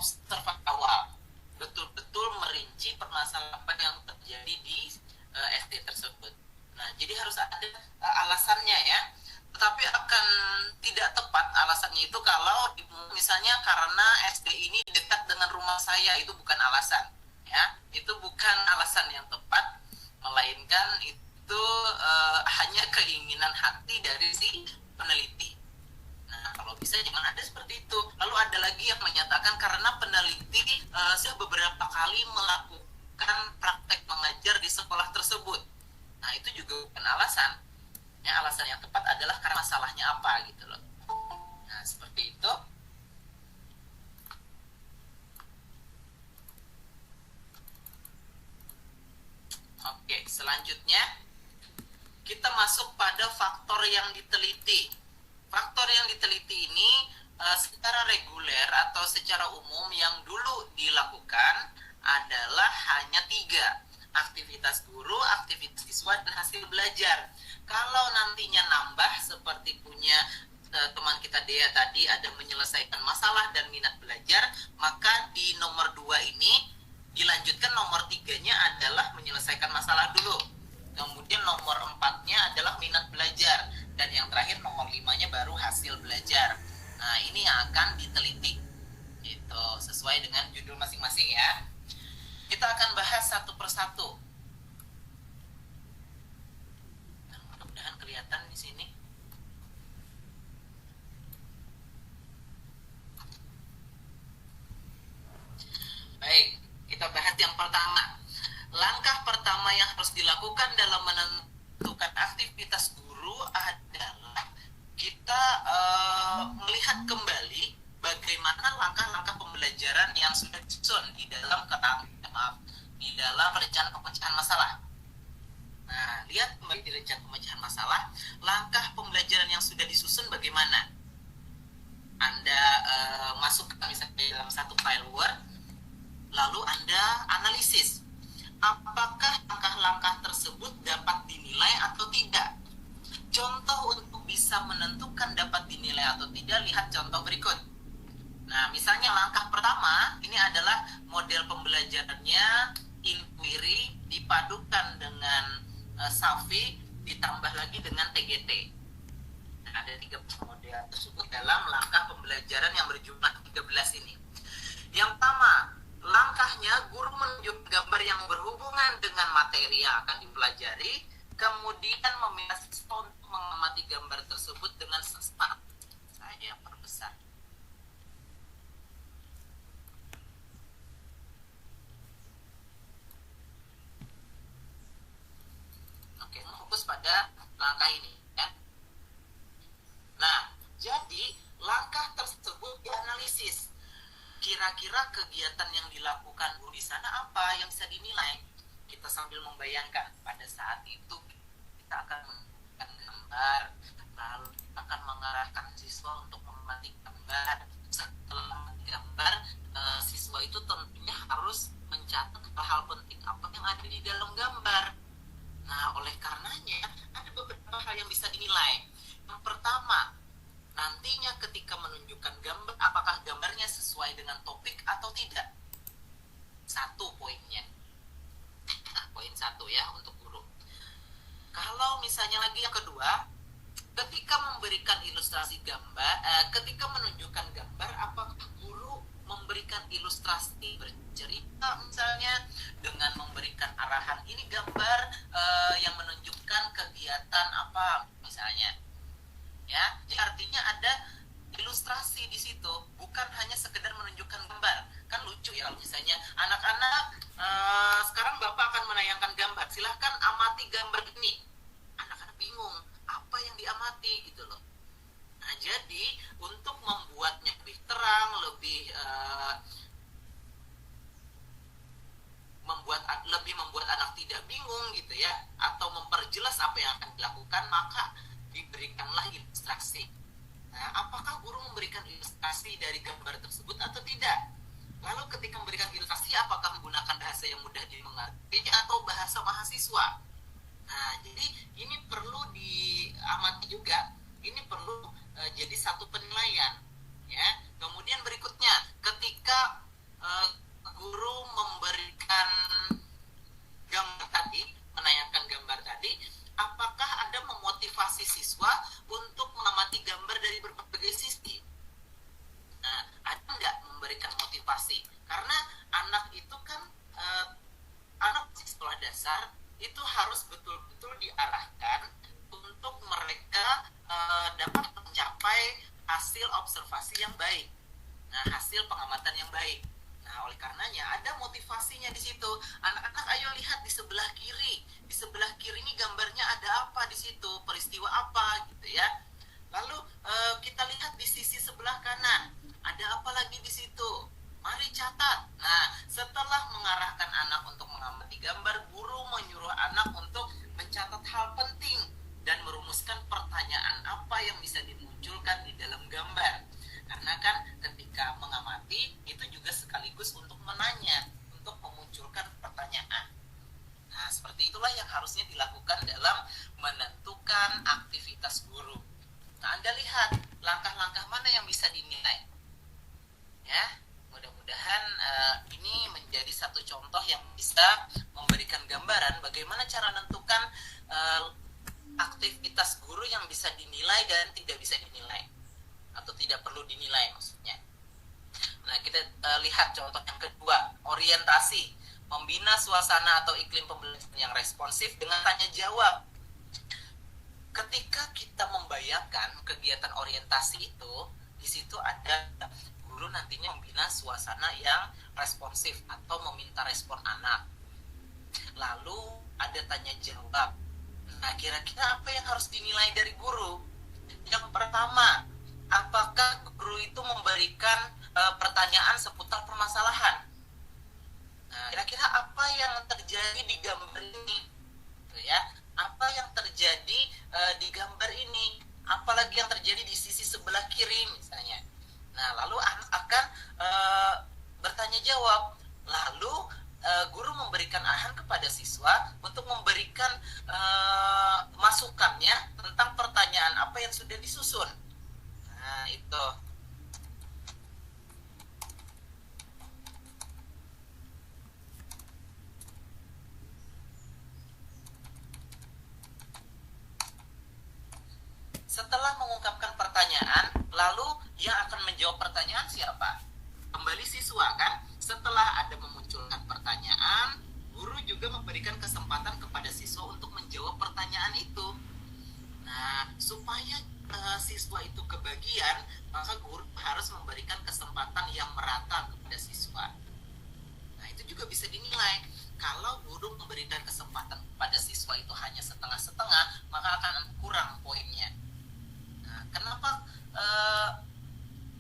observasi awal, betul-betul merinci permasalahan apa yang terjadi di SD tersebut. Nah, jadi harus ada alasannya ya. Tetapi akan tidak tepat alasannya itu kalau misalnya karena SD ini dekat dengan rumah saya, itu bukan alasan ya. Itu bukan alasan yang tepat, melainkan itu hanya keinginan hati dari si peneliti. Nah, kalau bisa jangan ada seperti itu. Lalu ada lagi yang menyatakan karena peneliti sudah beberapa kali melakukan praktek mengajar di sekolah tersebut. Nah, itu juga bukan alasan. Ya, alasan yang tepat adalah karena masalahnya apa gitu loh. Nah, seperti itu. Oke, selanjutnya kita masuk pada faktor yang diteliti. Faktor yang diteliti ini secara reguler atau secara umum yang dulu dilakukan adalah hanya 3. Aktivitas guru, aktivitas siswa, dan hasil belajar. Kalau nantinya nambah seperti punya teman kita Dea tadi, ada menyelesaikan masalah dan minat belajar, maka di nomor 2 ini dilanjutkan nomor 3-nya adalah menyelesaikan masalah dulu. Kemudian nomor 4-nya adalah minat belajar. Dan yang terakhir nomor 5-nya baru hasil belajar. Nah, ini yang akan diteliti. Itu sesuai dengan judul masing-masing ya. Kita akan bahas satu persatu. Nah, mudah-mudahan kelihatan di sini. Baik, kita bahas yang pertama. Langkah pertama yang harus dilakukan dalam menentukan aktivitas guru adalah kita melihat kembali bagaimana langkah-langkah pembelajaran yang sudah disusun di dalam di dalam rencana pemecahan masalah. Nah, lihat kembali di rencana pemecahan masalah, langkah pembelajaran yang sudah disusun bagaimana. Anda masukkan misalnya dalam satu file Word, lalu Anda analisis. Apakah langkah-langkah tersebut dapat dinilai atau tidak? Contoh untuk bisa menentukan dapat dinilai atau tidak, lihat contoh berikut. Nah, misalnya langkah pertama, ini adalah model pembelajarannya inquiry dipadukan dengan Safi ditambah lagi dengan TGT. Nah, ada 3 model tersebut dalam langkah pembelajaran yang berjumlah 13 ini. Yang pertama, langkahnya guru menunjuk gambar yang berhubungan dengan materi yang akan dipelajari, kemudian meminta siswa untuk mengamati gambar tersebut dengan seksama. Saya perbesar. Oke, fokus pada langkah ini ya. Nah, jadi langkah tersebut dianalisis. Kira-kira kegiatan yang dilakukan guru di sana apa yang bisa dinilai? Kita sambil membayangkan pada saat itu kita akan menunjukkan gambar, lalu kita akan mengarahkan siswa untuk mengamati gambar. Setelah mengamati gambar, siswa itu tentunya harus mencatat hal-hal penting apa yang ada di dalam gambar. Nah, oleh karenanya ada beberapa hal yang bisa dinilai. Yang pertama, nantinya ketika menunjukkan gambar, apakah gambarnya sesuai dengan topik atau tidak? 1 poinnya. Nah, poin 1 ya untuk guru. Kalau misalnya lagi yang kedua, ketika memberikan ilustrasi gambar, ketika menunjukkan gambar, apakah guru memberikan ilustrasi bercerita misalnya dengan memberikan arahan ini gambar yang menunjukkan kegiatan apa misalnya. Ya, jadi artinya ada ilustrasi di situ, bukan hanya sekedar menunjukkan gambar. Kan lucu ya kalau misalnya anak-anak sekarang Bapak akan menayangkan gambar, silahkan amati gambar ini. Anak-anak bingung apa yang diamati gitu loh. Nah, jadi untuk membuatnya lebih terang, lebih membuat anak tidak bingung gitu ya, atau memperjelas apa yang akan dilakukan, maka diberikanlah ilustrasi. Nah, apakah guru memberikan ilustrasi dari gambar tersebut atau tidak? Lalu ketika memberikan ilustrasi, apakah menggunakan bahasa yang mudah dimengerti atau bahasa mahasiswa? Nah, jadi ini perlu diamati juga. Ini perlu jadi satu penilaian. Ya. Kemudian berikutnya, ketika observasi. Karena anak itu kan anak sekolah dasar itu harus betul-betul diarahkan untuk mereka dapat mencapai hasil observasi yang baik. Nah, hasil pengamatan yang baik. Nah, oleh karenanya ada motivasinya di situ. Anak-anak, ayo lihat di sebelah kiri. Di sebelah kiri ini gambarnya ada apa di situ? Peristiwa apa gitu ya. Lalu kita lihat di sisi sebelah kanan. Ada apa lagi di situ? Mari catat. Nah, setelah mengarahkan anak untuk mengamati gambar, guru menyuruh anak untuk mencatat hal penting dan merumuskan pertanyaan apa yang bisa dimunculkan di dalam gambar. Karena kan ketika mengamati itu juga sekaligus untuk menanya, untuk memunculkan pertanyaan. Nah, seperti itulah yang harusnya dilakukan dalam menentukan aktivitas guru. Nah, Anda lihat langkah-langkah mana yang bisa dinilai. Ya, mudah-mudahan ini menjadi satu contoh yang bisa memberikan gambaran bagaimana cara menentukan aktivitas guru yang bisa dinilai dan tidak bisa dinilai, atau tidak perlu dinilai maksudnya. Nah, kita lihat contoh yang kedua, orientasi, membina suasana atau iklim pembelajaran yang responsif dengan tanya jawab. Ketika kita membayangkan kegiatan orientasi itu, di situ ada guru nantinya membina suasana yang responsif atau meminta respon anak. Lalu ada tanya jawab. Nah, kira-kira apa yang harus dinilai dari guru? Yang pertama, apakah guru itu memberikan pertanyaan seputar permasalahan? Nah, kira-kira apa yang terjadi di gambar ini? Tuh ya, apa yang terjadi di gambar ini? Apalagi yang terjadi di sisi sebelah kiri misalnya. Nah, lalu anak akan bertanya jawab. Lalu guru memberikan arahan kepada siswa untuk memberikan masukannya tentang pertanyaan apa yang sudah disusun. Nah, itu. Setelah mengungkapkan pertanyaan, lalu yang akan menjawab pertanyaan siapa? Kembali siswa kan? Setelah ada memunculkan pertanyaan, guru juga memberikan kesempatan kepada siswa untuk menjawab pertanyaan itu. Nah, supaya siswa itu kebagian, maka guru harus memberikan kesempatan yang merata kepada siswa. Nah, itu juga bisa dinilai. Kalau guru memberikan kesempatan kepada siswa itu hanya setengah-setengah, maka akan kurang poinnya. Nah, kenapa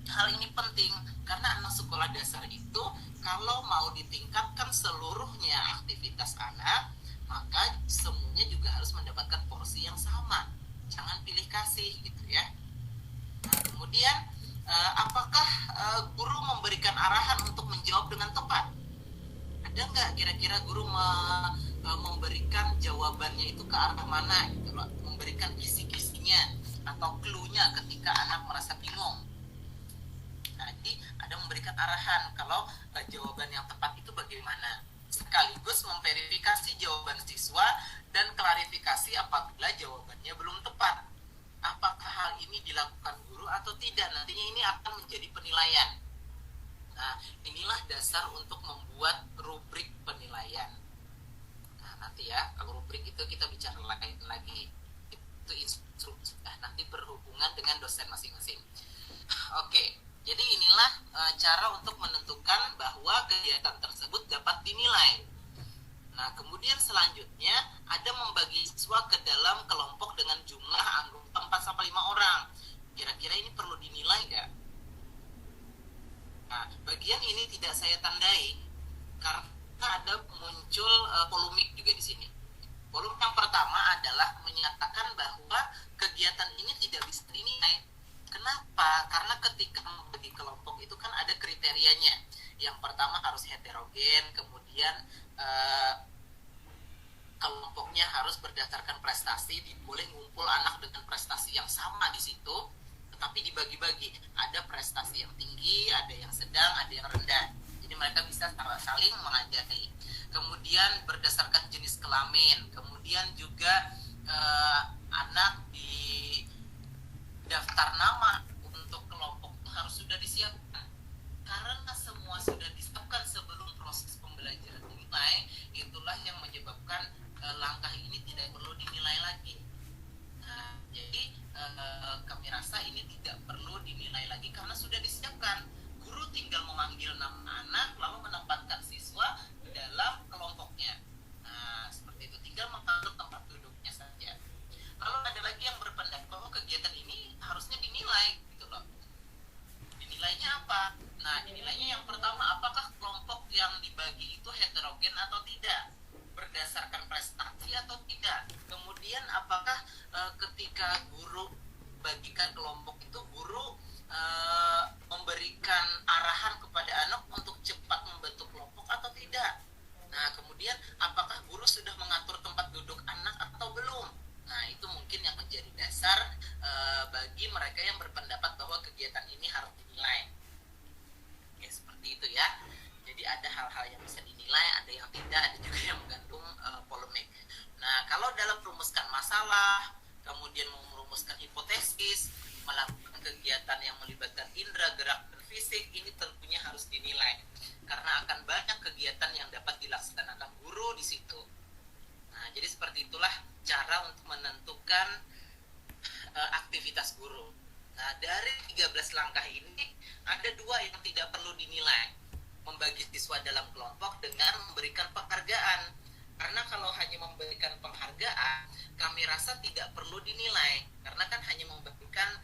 hal ini penting? Karena anak sekolah dasar itu kalau mau ditingkatkan seluruhnya aktivitas anak, maka semuanya juga harus mendapatkan porsi yang sama. Jangan pilih kasih gitu ya. Nah, kemudian apakah guru memberikan arahan untuk menjawab dengan tepat? Ada nggak kira-kira guru memberikan jawabannya itu ke arah mana gitu loh, memberikan kisi-kisinya atau clue-nya ketika anak merasa bingung. Nah, jadi ada memberikan arahan kalau jawaban yang tepat itu bagaimana, sekaligus memverifikasi jawaban siswa dan klarifikasi apabila jawabannya belum tepat. Apakah hal ini dilakukan guru atau tidak? Nantinya ini akan menjadi penilaian. Nah, inilah dasar untuk membuat rubrik penilaian. Nah, nanti ya, kalau rubrik itu kita bicara lain lagi. Itu instruksi. Nanti berhubungan dengan dosen masing-masing. Oke, jadi inilah cara untuk menentukan bahwa kegiatan tersebut dapat dinilai. Nah, kemudian selanjutnya ada membagi siswa ke dalam kelompok dengan jumlah anggota 4-5 orang. Kira-kira ini perlu dinilai nggak? Nah, bagian ini tidak saya tandai karena ada muncul polemik juga di sini. Polemik yang pertama adalah menyatakan bahwa kegiatan ini tidak bisa dinilai. Kenapa? Karena ketika membagi kelompok itu kan ada kriterianya. Yang pertama harus heterogen, kemudian kelompoknya harus berdasarkan prestasi, boleh ngumpul anak dengan prestasi yang sama di situ, tetapi dibagi-bagi. Ada prestasi yang tinggi, ada yang sedang, ada yang rendah. Jadi mereka bisa saling mengajari. Kemudian berdasarkan jenis kelamin, kemudian juga anak di daftar nama untuk kelompok itu harus sudah disiapkan. Karena semua sudah memanggil nama anak lalu menempatkan siswa dalam kelompoknya. Nah, seperti itu, tinggal mengatur tempat duduknya saja. Lalu ada lagi yang berpendapat bahwa kegiatan ini harusnya dinilai gitu loh. Dinilainya apa? Nah, dinilainya yang pertama, apakah kelompok yang dibagi itu heterogen atau tidak? Berdasarkan prestasi atau tidak? Kemudian apakah ketika guru bagikan kelompok itu, guru memberikan arahan kepada anak untuk cepat membentuk kelompok atau tidak? Nah, kemudian apakah guru sudah mengatur tempat duduk anak atau belum? Nah, itu mungkin yang menjadi dasar bagi mereka yang berpendapat bahwa kegiatan ini harus dinilai. Ya, seperti itu ya. Jadi ada hal-hal yang bisa dinilai, ada yang tidak, ada juga yang mengandung polemik. Nah, kalau dalam merumuskan masalah, kemudian merumuskan hipotesis, melakukan kegiatan yang melibatkan indera, gerak, dan fisik, ini tentunya harus dinilai. Karena akan banyak kegiatan yang dapat dilaksanakan guru di situ. Nah, jadi seperti itulah cara untuk menentukan aktivitas guru. Nah, dari 13 langkah ini, ada 2 yang tidak perlu dinilai. Membagi siswa dalam kelompok dengan memberikan penghargaan. Karena kalau hanya memberikan penghargaan, kami rasa tidak perlu dinilai. Karena kan hanya memberikan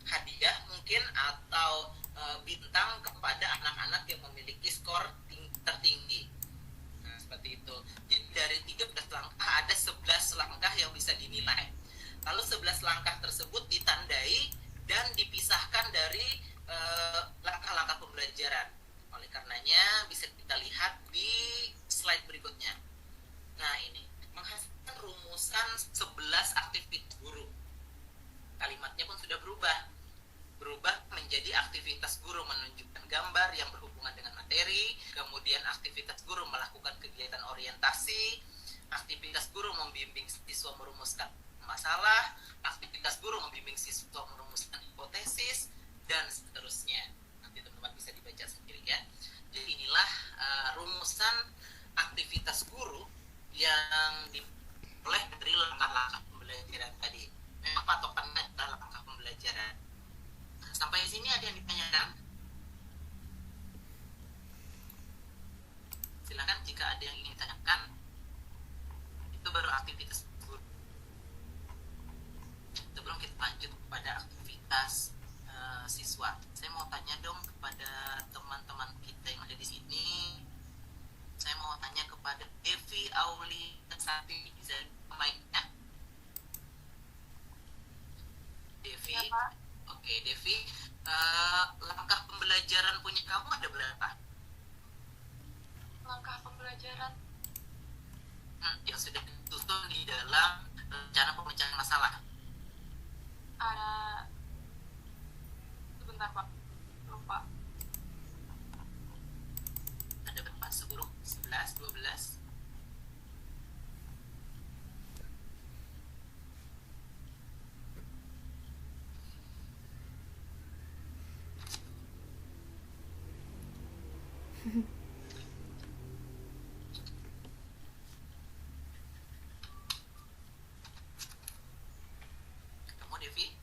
hadiah mungkin atau bintang kepada anak-anak yang memiliki skor tertinggi. Nah, seperti itu. Jadi dari 13 langkah ada 11 langkah yang bisa dinilai. Lalu 11 langkah tersebut ditandai dan dipisahkan dari langkah-langkah pembelajaran. Oleh karenanya bisa kita lihat di slide berikutnya. Nah, ini menghasilkan rumusan 11 aktivitas guru. Kalimatnya pun sudah berubah menjadi aktivitas guru menunjukkan gambar yang berhubungan dengan materi, kemudian aktivitas guru melakukan kegiatan orientasi, aktivitas guru membimbing siswa merumuskan masalah, aktivitas guru membimbing siswa merumuskan hipotesis, dan seterusnya. Nanti teman-teman bisa dibaca sendiri ya. Jadi inilah rumusan aktivitas guru yang diperoleh dari langkah-langkah pembelajaran tadi. Memang patokannya adalah langkah pembelajaran. Nah, sampai di sini ada yang ditanyakan? Silakan jika ada yang ingin ditanyakan. Itu baru aktivitas guru. Sebelum kita lanjut kepada aktivitas siswa, saya mau tanya dong kepada teman-teman kita yang ada di sini. Saya mau tanya kepada Devi Auli Sati, bisa mic-nya? Devi, ya, oke Devi, langkah pembelajaran punya kamu ada berapa? Langkah pembelajaran yang sudah ditutup di dalam rencana pemecahan masalah. Ada, sebentar Pak, lupa. Ada berapa? 10, 11, 12? Kamu Devi?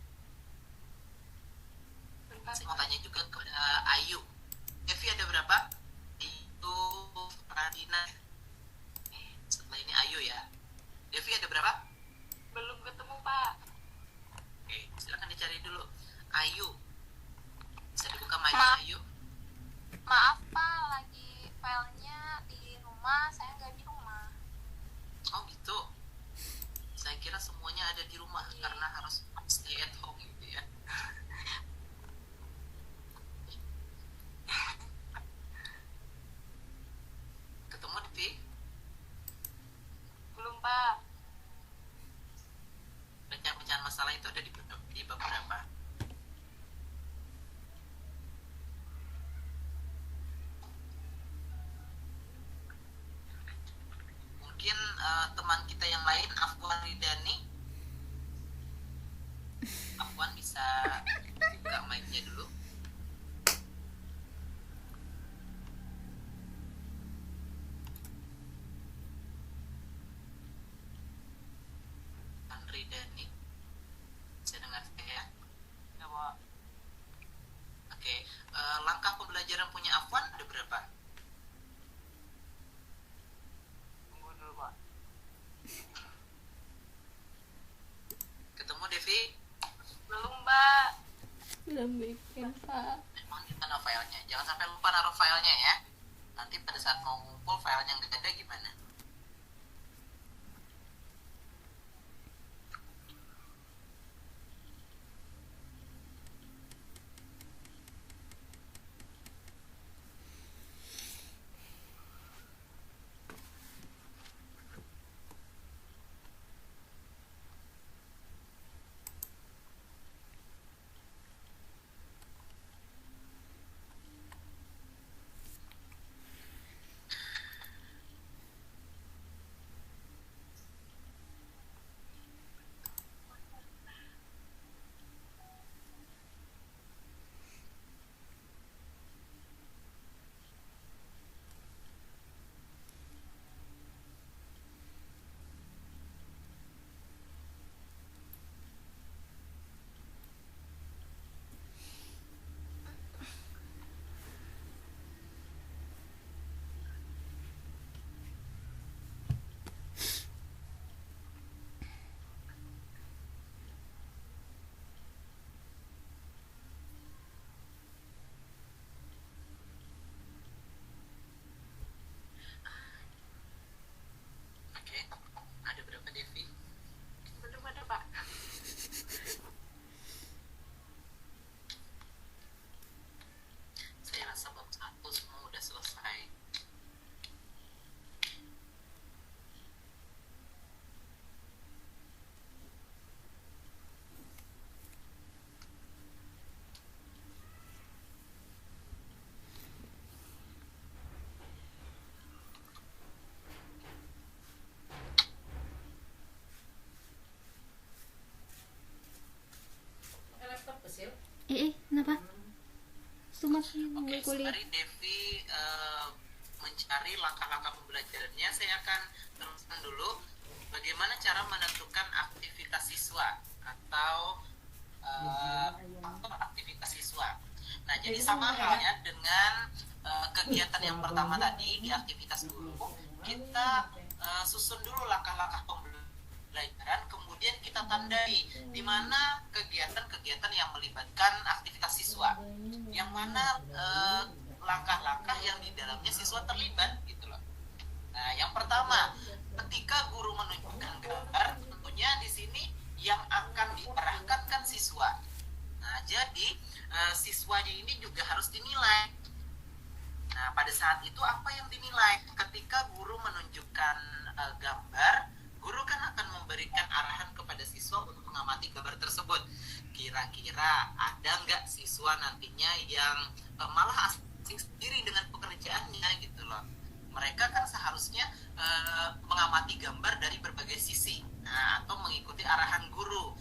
Bentar. Saya mau tanya juga kepada Ayu. Devi ada berapa? Itu Radina. Setelah ini Ayu ya. Devi ada berapa? Belum ketemu Pak. Oke, silakan dicari dulu. Ayu, bisa dibuka mic-nya Ayu? Maaf Pak, lagi filenya di rumah, saya nggak di rumah. Oh gitu. Saya kira semuanya ada di rumah karena harus stay at home gitu ya. Ketemu Devi? Belum Pak. Pecahan masalah itu ada di bab berapa? Mungkin teman kita yang lain, Afwan Ridani. Afwan bisa buka mic-nya dulu. Ridani, bisa dengar saya? Ya Pak. Oke, langkah pembelajaran Instagram punya Afwan ada berapa? Tunggu dulu, Pak. Ketemu Devi? Belum, Mbak. Belum bikin, Pak. Emang di mana filenya? Jangan sampai lupa naruh filenya ya. Nanti pada saat mau ngumpul filenya nggak ada gimana? Oke, ada berapa Devi? Belum ada, Pak. Saya rasa bab 1 semua udah selesai. Kenapa? Sumat Oke, kuliah. sembari Devi mencari langkah-langkah pembelajarannya, saya akan teruskan dulu bagaimana cara menentukan aktivitas siswa atau faktor aktivitas siswa. Nah, jadi sama halnya dengan kegiatan yang pertama tadi di aktivitas guru, kita susun dulu langkah-langkah pembelajaran, kemudian kita tandai di mana kegiatan-kegiatan yang melibatkan aktivitas siswa, yang mana langkah-langkah yang di dalamnya siswa terlibat gitu loh. Nah, yang pertama, ketika guru menunjukkan gambar, tentunya di sini yang akan diarahkan kan siswa. Nah, jadi siswanya ini juga harus dinilai. Nah, pada saat itu apa yang dinilai? Ketika guru menunjukkan gambar, guru kan akan memberikan arahan kepada siswa untuk mengamati gambar tersebut. Kira-kira ada nggak siswa nantinya yang malah asik sendiri dengan pekerjaannya gitu loh. Mereka kan seharusnya mengamati gambar dari berbagai sisi, atau mengikuti arahan guru.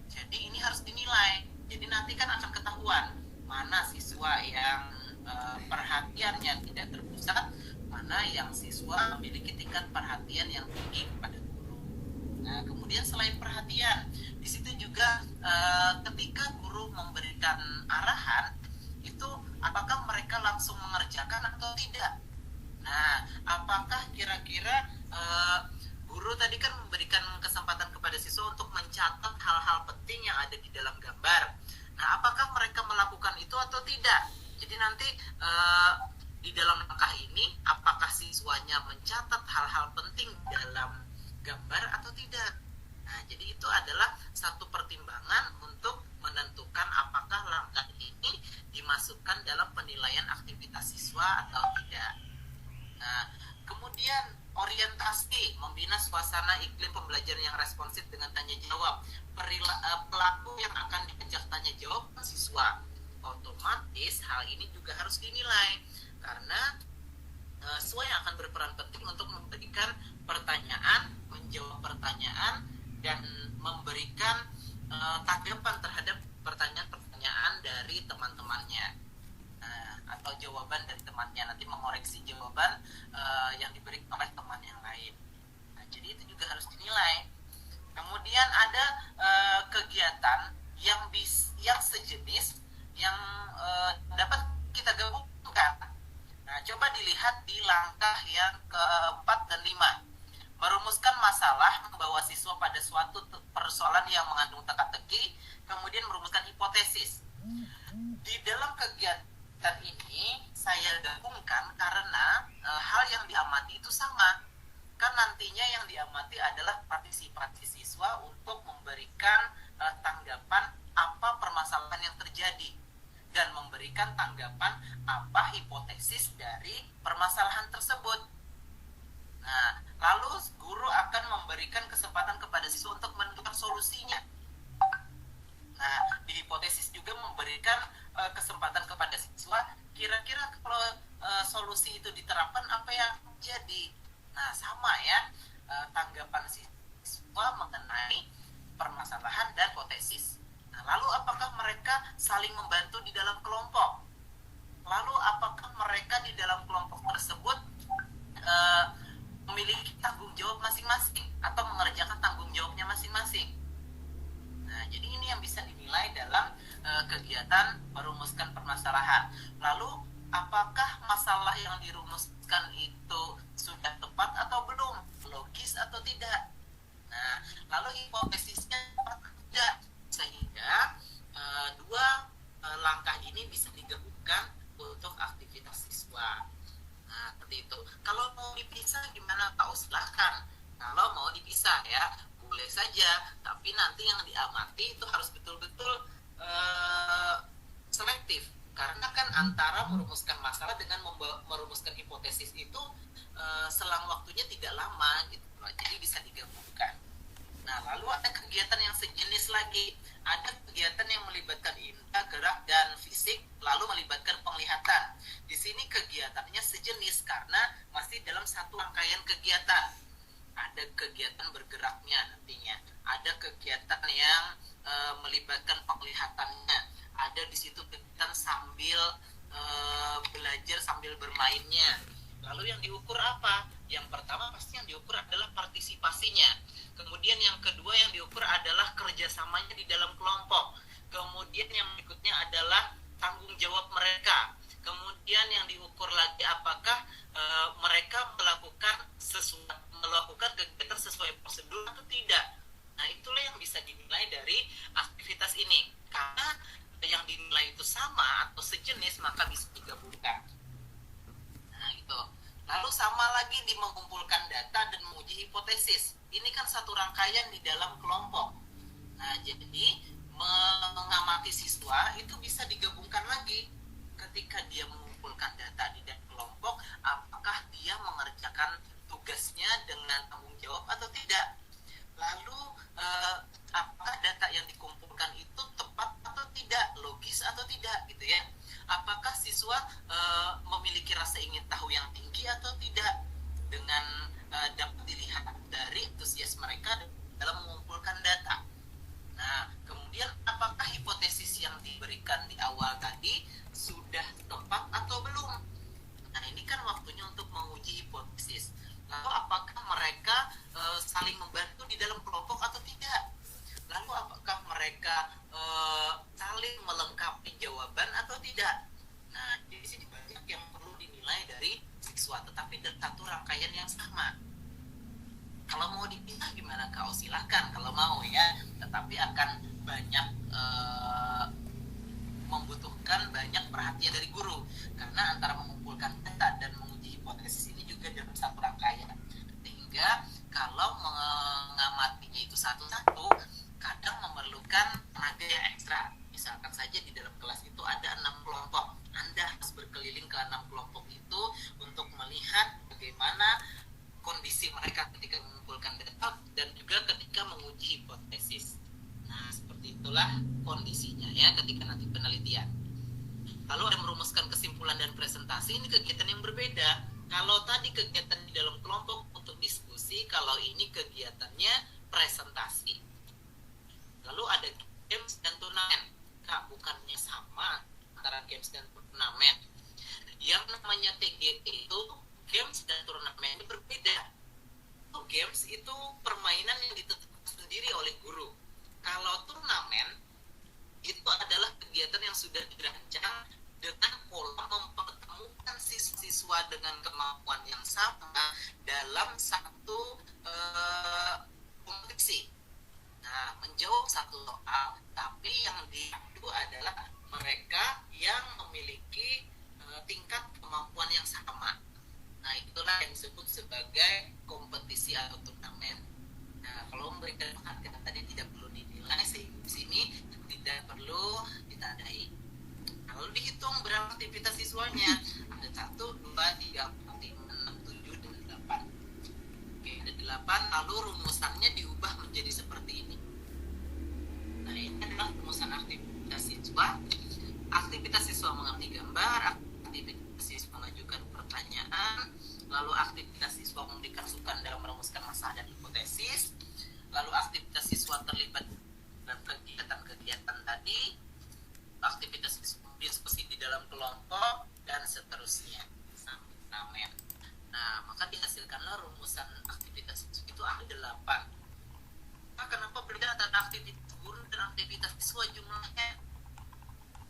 Jadi ini harus dinilai. Jadi nanti kan akan ketahuan mana siswa yang perhatiannya tidak terpusat, mana yang siswa memiliki tingkat perhatian yang tinggi kepada guru. Nah, kemudian selain perhatian, di situ juga ketika guru memberikan arahan, itu apakah mereka langsung mengerjakan atau tidak? Nah, apakah kira-kira guru tadi kan memberikan kesempatan kepada siswa untuk mencatat hal-hal penting yang ada di dalam gambar. Nah, apakah mereka melakukan itu atau tidak? Jadi nanti di dalam langkah ini, apakah siswanya mencatat hal-hal penting dalam gambar atau tidak? Nah, jadi itu adalah satu pertimbangan untuk menentukan apakah langkah ini dimasukkan dalam penilaian aktivitas siswa atau tidak. Nah, kemudian orientasi, membina suasana iklim pembelajaran yang responsif dengan tanya jawab. Pelaku yang akan diajak tanya jawab siswa. Otomatis hal ini juga harus dinilai karena siswa yang akan berperan penting untuk memberikan pertanyaan, menjawab pertanyaan, dan memberikan tanggapan terhadap pertanyaan-pertanyaan dari teman-temannya. Atau jawaban dari temannya, nanti mengoreksi jawaban yang diberikan oleh teman yang lain. Nah, jadi itu juga harus dinilai. Kemudian ada kegiatan yang sejenis yang dapat kita gabungkan bukan? Nah, coba dilihat di langkah yang keempat dan lima. Merumuskan masalah membawa siswa pada suatu persoalan yang mengandung teka-teki, kemudian merumuskan hipotesis. Di dalam kegiatan ini saya gabungkan karena hal yang diamati itu sama. Kan nantinya yang diamati adalah partisipasi siswa untuk memberikan tanggapan apa permasalahan yang terjadi dan memberikan tanggapan apa hipotesis dari permasalahan tersebut. Nah, lalu guru akan memberikan kesempatan kepada siswa untuk menentukan solusinya. Nah, di hipotesis juga memberikan kesempatan kepada siswa, kira-kira kalau solusi itu diterapkan apa yang terjadi. Nah, sama ya, tanggapan siswa mengenai permasalahan dan hipotesis. Nah, lalu apakah mereka saling membantu di dalam kelompok? Lalu apakah mereka di dalam kelompok tersebut memiliki tanggung jawab masing-masing atau mengerjakan tanggung jawabnya masing-masing? Nah, jadi ini yang bisa dinilai dalam kegiatan merumuskan permasalahan. Lalu, apakah masalah yang dirumuskan itu sudah tepat atau belum? Logis atau tidak? Nah, lalu hipotesisnya tepat atau tidak? Sehingga dua langkah ini bisa digabungkan untuk aktivitas siswa. Nah, seperti itu. Kalau mau dipisah gimana? Tahu silahkan. Kalau mau dipisah ya, boleh saja. Tapi nanti yang diamati itu harus betul-betul selektif. Karena kan antara merumuskan masalah dengan merumuskan hipotesis itu selang waktunya tidak lama gitu. Jadi bisa digabungkan. Nah, lalu ada kegiatan yang sejenis lagi. Ada kegiatan yang melibatkan indera, gerak, dan fisik, lalu melibatkan penglihatan. Di sini kegiatannya sejenis karena masih dalam satu rangkaian kegiatan. Ada kegiatan bergeraknya nantinya. Ada kegiatan yang melibatkan penglihatannya. Ada di situ kegiatan sambil belajar, sambil bermainnya. Lalu yang diukur apa? Yang pertama pasti yang diukur adalah partisipasinya. Kemudian yang kedua yang diukur adalah kerjasamanya di dalam kelompok. Kemudian yang berikutnya adalah tanggung jawab mereka. Kemudian yang diukur lagi apakah mereka melakukan kegiatan sesuai prosedur atau tidak. Nah, itulah yang bisa dinilai dari aktivitas ini. Karena yang dinilai itu sama atau sejenis, maka bisa digabungkan. Nah, itu. Lalu sama lagi di mengumpulkan data dan menguji hipotesis. Ini kan satu rangkaian di dalam kelompok. Nah, jadi mengamati siswa itu bisa digabungkan lagi. Ketika dia mengumpulkan data di dalam kelompok, apakah dia mengerjakan tugasnya dengan tanggung jawab atau tidak? Lalu apakah data yang dikumpulkan itu tepat atau tidak, logis atau tidak, gitu ya? Apakah siswa memiliki rasa ingin tahu yang tinggi atau tidak? Dengan dapat dilihat dari antusias mereka dalam mengumpulkan data. Nah, kemudian apakah hipotesis yang diberikan di awal tadi sudah tepat atau belum? Nah, ini kan waktunya untuk menguji hipotesis. Lalu apakah mereka saling membantu di dalam kelompok atau tidak? Lalu apakah mereka saling melengkapi jawaban atau tidak? Nah, di sini banyak yang perlu dinilai dari siswa, tetapi dari satu rangkaian yang sama. Kalau mau dipisah gimana kau? Silahkan kalau mau ya, tetapi akan banyak membutuhkan banyak perhatian dari guru, karena antara mengumpulkan data dan menguji hipotesis ini juga dalam satu rangkaian, sehingga kalau mengamatinya itu satu-satu kadang memerlukan tenaga yang ekstra. Misalkan saja di dalam kelas itu ada 6 kelompok, Anda harus berkeliling ke 6 kelompok itu untuk melihat bagaimana kondisi mereka ketika mengumpulkan data dan juga ketika menguji hipotesis. Nah, seperti itulah kondisinya ya ketika nanti penelitian. Lalu ada merumuskan kesimpulan dan presentasi, ini kegiatan yang berbeda. Kalau tadi kegiatan di dalam kelompok untuk diskusi, kalau ini kegiatannya presentasi. Lalu ada games dan turnamen. Kak, bukannya sama antara games dan turnamen? Yang namanya TGT itu games dan turnamen itu berbeda. Games itu permainan yang ditentukan sendiri oleh guru. Kalau turnamen itu adalah kegiatan yang sudah dirancang dengan pola mempertemukan siswa dengan kemampuan yang sama dalam satu kompetisi. Nah, menjawab satu soal, tapi yang diadu adalah mereka yang memiliki tingkat kemampuan yang sama. Nah, itulah yang disebut sebagai kompetisi atau turnamen. Nah, kalau memberikan bakat tadi tidak perlu dinilai, di sini tidak perlu ditandai. Lalu dihitung berapa aktivitas siswanya. Ada 1, 2, 3, 4, 5, 6, 7, dan 8. Oke, ada 8, lalu rumusannya diubah menjadi seperti ini. Nah, ini adalah rumusan aktivitas siswa. Aktivitas siswa mengamati gambar, aktivitas siswa mengajukan pertanyaan, lalu aktivitas siswa memberikan masukan dalam merumuskan masalah dan hipotesis, lalu aktivitas siswa terlibat dalam kegiatan-kegiatan tadi, aktivitas siswa diskusi di dalam kelompok, dan seterusnya sampai turnamen. Nah, maka dihasilkanlah rumusan aktivitas itu ada 8. Nah, kenapa beda antara aktivitas guru dan aktivitas siswa jumlahnya?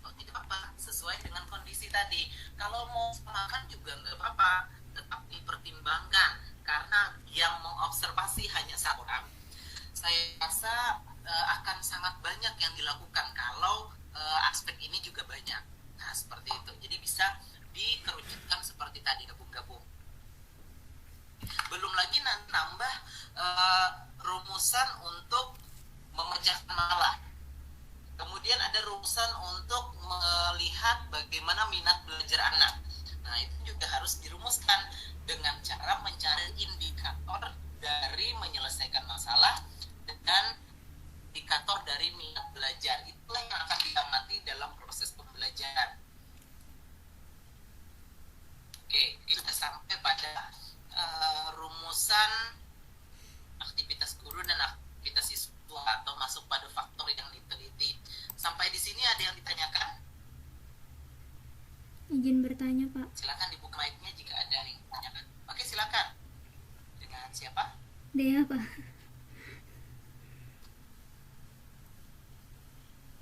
Oh, tidak apa, sesuai dengan kondisi tadi. Kalau mau samakan juga nggak apa-apa, tetap dipertimbangkan karena yang mengobservasi hanya satu orang. Saya rasa akan sangat banyak yang dilakukan kalau aspek ini juga banyak. Nah, seperti itu. Jadi bisa dikerucutkan seperti tadi, gabung-gabung. Belum lagi nambah rumusan untuk memecahkan masalah. Kemudian ada rumusan untuk melihat bagaimana minat belajar anak. Nah, itu juga harus dirumuskan dengan cara mencari indikator dari menyelesaikan masalah dan indikator dari minat belajar. Itulah yang akan diamati dalam proses pembelajaran. Oke, kita sampai pada rumusan aktivitas guru dan aktivitas siswa atau masuk pada faktor yang diteliti. Sampai di sini ada yang ditanyakan? Izin bertanya, Pak. Silakan dibuka mic-nya jika ada yang ditanyakan. Oke, silakan. Dengan siapa? Dea, Pak.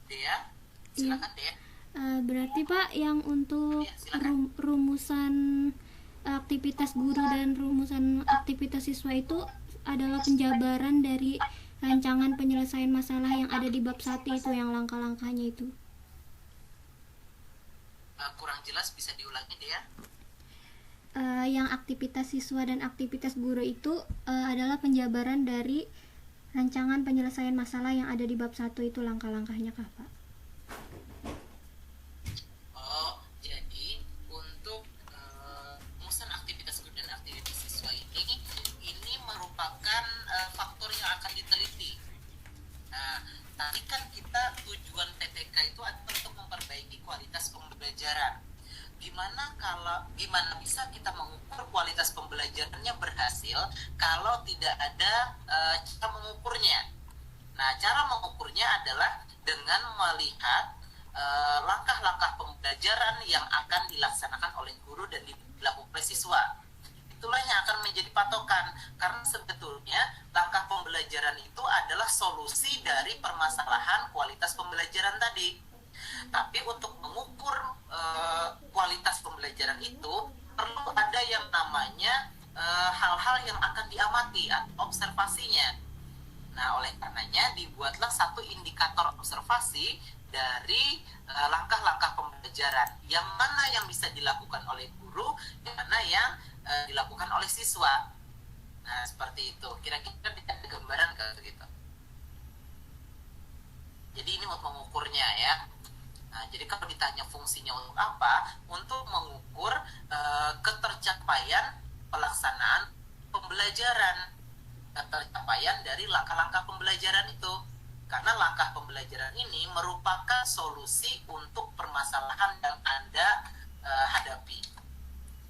Dea? Silakan, Dea. Berarti Pak yang untuk rumusan aktivitas guru dan rumusan aktivitas siswa itu adalah penjabaran dari rancangan penyelesaian masalah yang ada di bab 1 itu, yang langkah-langkahnya itu. Kurang jelas, bisa diulangi, Dea? Yang aktivitas siswa dan aktivitas guru itu adalah penjabaran dari rancangan penyelesaian masalah yang ada di bab 1 itu, langkah-langkahnya kah, Pak? Oh, jadi untuk rumusan aktivitas guru dan aktivitas siswa ini merupakan faktor yang akan diteliti. Nah, tadi kan kita tujuan TTK itu adalah untuk memperbaiki kualitas pembelajaran. Gimana bisa kita mengukur kualitas pembelajarannya berhasil kalau tidak ada cara mengukurnya? Nah, cara mengukurnya adalah dengan melihat langkah-langkah pembelajaran yang akan dilaksanakan oleh guru dan dilakukan oleh siswa. Itulah yang akan menjadi patokan, karena sebetulnya langkah pembelajaran itu adalah solusi dari permasalahan kualitas pembelajaran tadi. Tapi untuk mengukur kualitas pembelajaran itu perlu ada yang namanya hal-hal yang akan diamati atau observasinya. Nah, oleh karenanya dibuatlah satu indikator observasi dari langkah-langkah pembelajaran, yang mana yang bisa dilakukan oleh guru, yang mana yang dilakukan oleh siswa. Nah, seperti itu. Kira-kira tidak ada gambaran kayak gitu. Jadi ini untuk mengukurnya ya. Nah, jadi kalau ditanya fungsinya untuk apa? Untuk mengukur ketercapaian pelaksanaan pembelajaran, ketercapaian dari langkah-langkah pembelajaran itu. Karena langkah pembelajaran ini merupakan solusi untuk permasalahan yang Anda hadapi.